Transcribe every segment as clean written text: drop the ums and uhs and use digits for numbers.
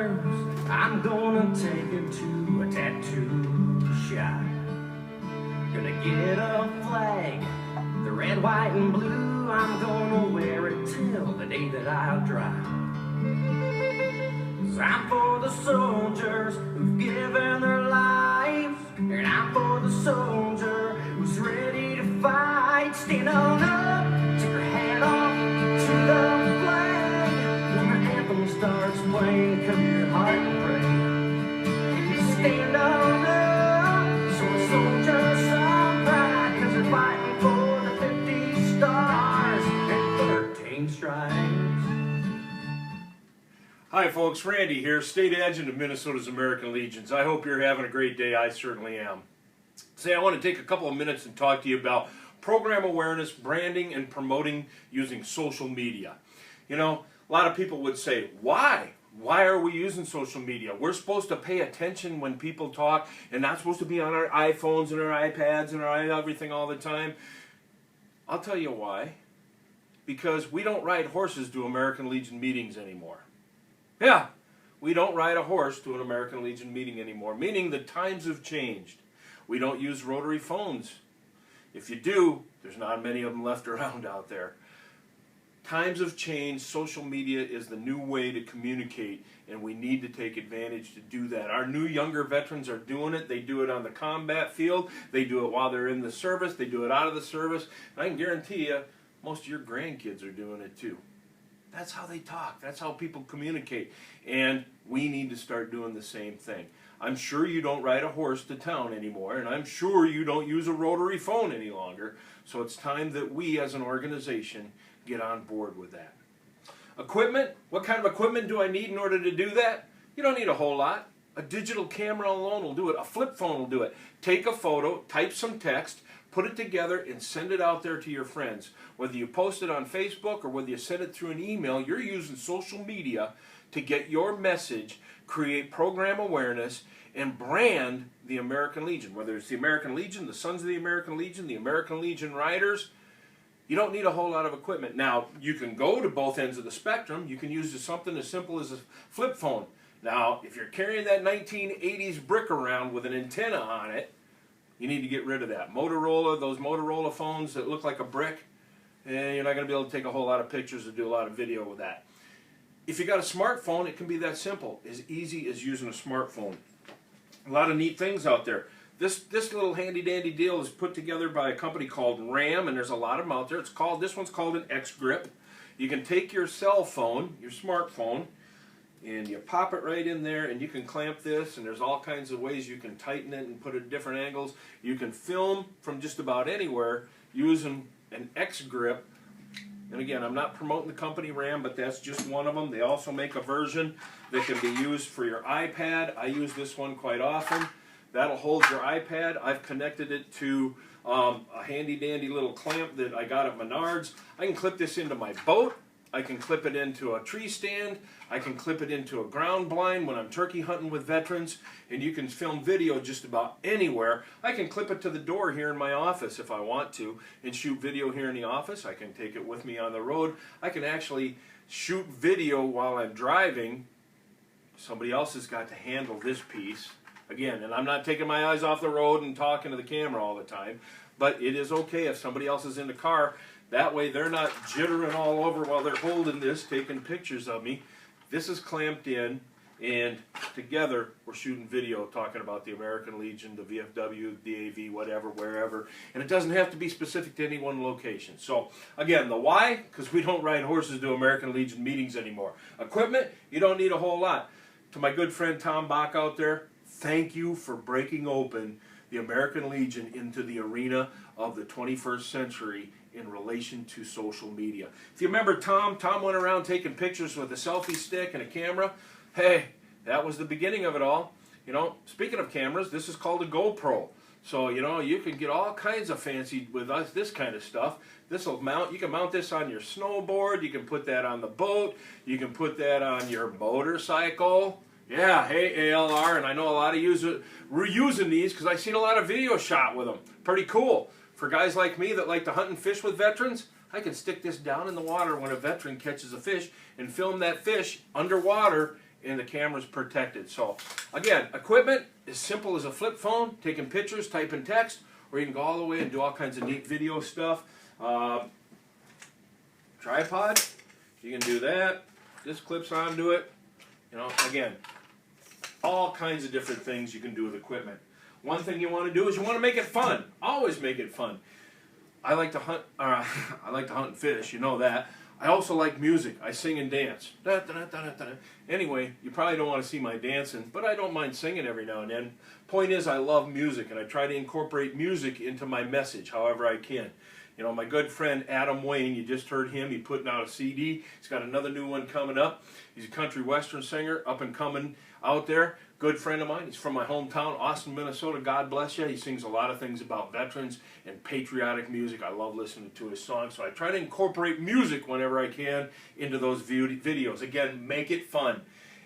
soldiers, I'm gonna take it to a tattoo shop. Gonna get a flag, the red, white, and blue. I'm gonna wear it till the day that I die. 'Cause I'm for the soldiers who've given their lives, and I'm for the soldier who's ready to fight. Stand on up, take your hat off to the flag. When the anthem starts playing, cover your heart and pray. Stand on up, so the soldiers some pride, 'cause they're fighting for the 50 stars and 13 stripes. Hi folks, Randy here, State Adjutant of Minnesota's American Legions. I hope you're having a great day. I certainly am. Say, I want to take a couple of minutes and talk to you about program awareness, branding, and promoting using social media. You know, a lot of people would say, why? Why are we using social media? We're supposed to pay attention when people talk and not supposed to be on our iPhones and our iPads and our everything all the time. I'll tell you why. Because we don't ride horses to American Legion meetings anymore. Yeah, we don't ride a horse to an American Legion meeting anymore, meaning the times have changed. We don't use rotary phones. If you do, there's not many of them left around out there. Times have changed. Social media is the new way to communicate, and we need to take advantage to do that. Our new younger veterans are doing it. They do it on the combat field. They do it while they're in the service. They do it out of the service. And I can guarantee you, most of your grandkids are doing it too. That's how they talk. That's how people communicate. And we need to start doing the same thing. I'm sure you don't ride a horse to town anymore, and I'm sure you don't use a rotary phone any longer. So it's time that we as an organization get on board with that. Equipment? What kind of equipment do I need in order to do that? You don't need a whole lot. A digital camera alone will do it. A flip phone will do it. Take a photo, type some text, put it together, and send it out there to your friends. Whether you post it on Facebook or whether you send it through an email, you're using social media to get your message, create program awareness, and brand the American Legion. Whether it's the American Legion, the Sons of the American Legion Riders, you don't need a whole lot of equipment. Now, you can go to both ends of the spectrum. You can use something as simple as a flip phone. Now, if you're carrying that 1980s brick around with an antenna on it, you need to get rid of that. Motorola, those Motorola phones that look like a brick, you're not going to be able to take a whole lot of pictures or do a lot of video with that. If you got a smartphone, it can be that simple, as easy as using a smartphone. A lot of neat things out there. This little handy-dandy deal is put together by a company called RAM, and there's a lot of them out there. This one's called an X-Grip. You can take your cell phone, your smartphone, and you pop it right in there, and you can clamp this, and there's all kinds of ways you can tighten it and put it at different angles. You can film from just about anywhere using an X-Grip. And again, I'm not promoting the company RAM, but that's just one of them. They also make a version that can be used for your iPad. I use this one quite often. That'll hold your iPad. I've connected it to a handy-dandy little clamp that I got at Menards. I can clip this into my boat. I can clip it into a tree stand. I can clip it into a ground blind when I'm turkey hunting with veterans, and you can film video just about anywhere. I can clip it to the door here in my office if I want to and shoot video here in the office. I can take it with me on the road. I can actually shoot video while I'm driving. Somebody else has got to handle this piece. Again, and I'm not taking my eyes off the road and talking to the camera all the time, but it is okay if somebody else is in the car. That way they're not jittering all over while they're holding this, taking pictures of me. This is clamped in, and together we're shooting video talking about the American Legion, the VFW, DAV, whatever, wherever. And it doesn't have to be specific to any one location. So, again, the why? Because we don't ride horses to American Legion meetings anymore. Equipment? You don't need a whole lot. To my good friend Tom Bach out there, thank you for breaking open the American Legion into the arena of the 21st century in relation to social media. If you remember Tom went around taking pictures with a selfie stick and a camera. Hey, that was the beginning of it all. You know, speaking of cameras, this is called a GoPro. So, you know, you can get all kinds of fancy with this kind of stuff. This'll mount, you can mount this on your snowboard, you can put that on the boat, you can put that on your motorcycle. Yeah, hey ALR, and I know a lot of you are using these because I've seen a lot of video shot with them. Pretty cool. For guys like me that like to hunt and fish with veterans, I can stick this down in the water when a veteran catches a fish and film that fish underwater and the camera's protected. So again, equipment as simple as a flip phone, taking pictures, typing text, or you can go all the way and do all kinds of neat video stuff. Tripod, you can do that. This clips onto it. You know, again, all kinds of different things you can do with equipment. One thing you want to do is you want to make it fun. Always make it fun. I like to hunt. I like to hunt and fish. You know that. I also like music. I sing and dance. Da, da, da, da, da. Anyway, you probably don't want to see my dancing, but I don't mind singing every now and then. Point is, I love music, and I try to incorporate music into my message however I can. You know, my good friend Adam Wayne, you just heard him. He's putting out a CD. He's got another new one coming up. He's a country western singer, up and coming out there. Good friend of mine. He's from my hometown, Austin, Minnesota. God bless you. He sings a lot of things about veterans and patriotic music. I love listening to his songs. So I try to incorporate music whenever I can into those videos. Again, make it fun.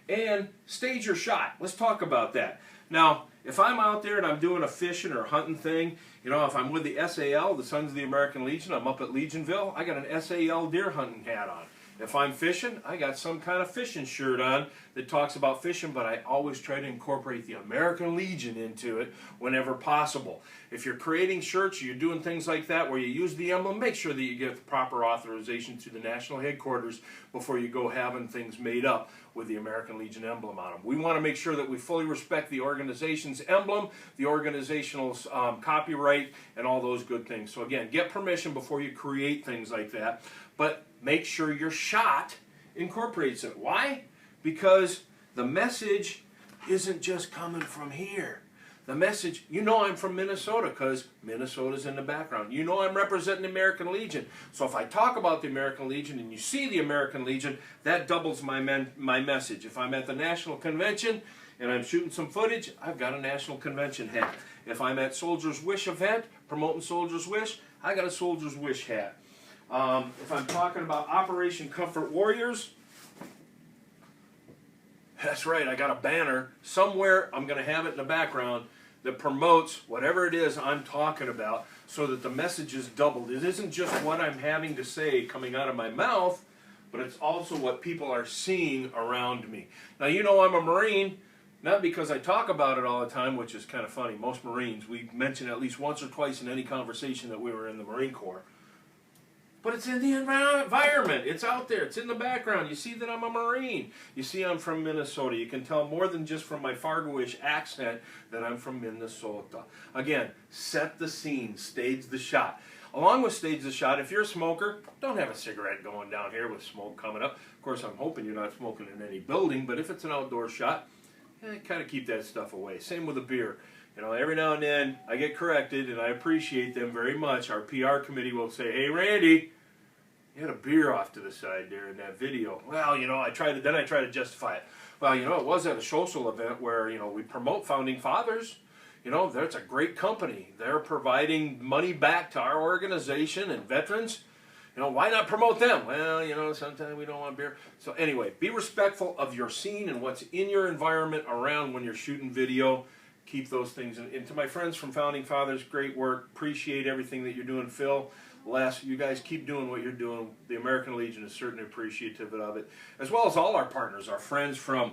And stage your shot. Let's talk about that. Now, if I'm out there and I'm doing a fishing or hunting thing, you know, if I'm with the SAL, the Sons of the American Legion, I'm up at Legionville, I got an SAL deer hunting hat on. If I'm fishing, I got some kind of fishing shirt on that talks about fishing, but I always try to incorporate the American Legion into it whenever possible. If you're creating shirts, you're doing things like that where you use the emblem, make sure that you get the proper authorization to the national headquarters before you go having things made up with the American Legion emblem on them. We want to make sure that we fully respect the organization's emblem, the organizational copyright, and all those good things. So again, get permission before you create things like that, but make sure your shot incorporates it. Why? Because the message isn't just coming from here. The message, you know I'm from Minnesota because Minnesota's in the background. You know I'm representing the American Legion. So if I talk about the American Legion and you see the American Legion, that doubles my message. If I'm at the National Convention and I'm shooting some footage, I've got a National Convention hat. If I'm at Soldier's Wish event, promoting Soldier's Wish, I got a Soldier's Wish hat. If I'm talking about Operation Comfort Warriors, that's right, I got a banner. Somewhere I'm going to have it in the background that promotes whatever it is I'm talking about so that the message is doubled. It isn't just what I'm having to say coming out of my mouth, but it's also what people are seeing around me. Now, you know I'm a Marine, not because I talk about it all the time, which is kind of funny. Most Marines, we mention at least once or twice in any conversation that we were in the Marine Corps. But it's in the environment. It's out there. It's in the background. You see that I'm a Marine. You see I'm from Minnesota. You can tell more than just from my Fargo-ish accent that I'm from Minnesota. Again, set the scene. Stage the shot. Along with stage the shot, if you're a smoker, don't have a cigarette going down here with smoke coming up. Of course, I'm hoping you're not smoking in any building, but if it's an outdoor shot, kind of keep that stuff away. Same with a beer. You know, every now and then I get corrected, and I appreciate them very much. Our PR committee will say, "Hey, Randy, you had a beer off to the side there in that video." Well, you know, I try to justify it. Well, you know, it was at a social event where, you know, we promote Founding Fathers. You know, that's a great company. They're providing money back to our organization and veterans. You know, why not promote them? Well, you know, sometimes we don't want beer. So anyway, be respectful of your scene and what's in your environment around when you're shooting video. Keep those things. And to my friends from Founding Fathers, great work. Appreciate everything that you're doing, Phil. Les, you guys keep doing what you're doing. The American Legion is certainly appreciative of it, as well as all our partners, our friends from